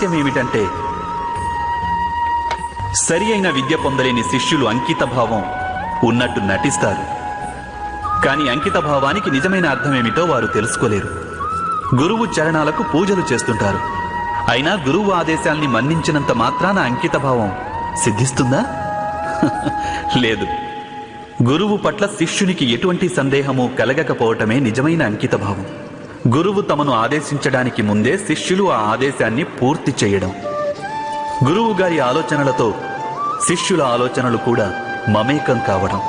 ఏమిటంటే సరి అయిన విద్య పొందలేని శిష్యులు అంకితభావం ఉన్నట్టు నటిస్తారు. కానీ అంకితభావానికి నిజమైన అర్థమేమిటో వారు తెలుసుకోలేరు. గురువు చరణాలకు పూజలు చేస్తుంటారు. అయినా గురువు ఆదేశాల్ని మన్నించినంత మాత్రాన అంకితభావం సిద్ధిస్తుందా? లేదు. గురువు పట్ల శిష్యునికి ఎటువంటి సందేహము కలగకపోవటమే నిజమైన అంకితభావం. గురువు తమను ఆదేశించడానికి ముందే శిష్యులు ఆ ఆదేశాన్ని పూర్తి చేయడం. గురువు గారి ఆలోచనలతో శిష్యుల ఆలోచనలు కూడా మమేకం కావడం.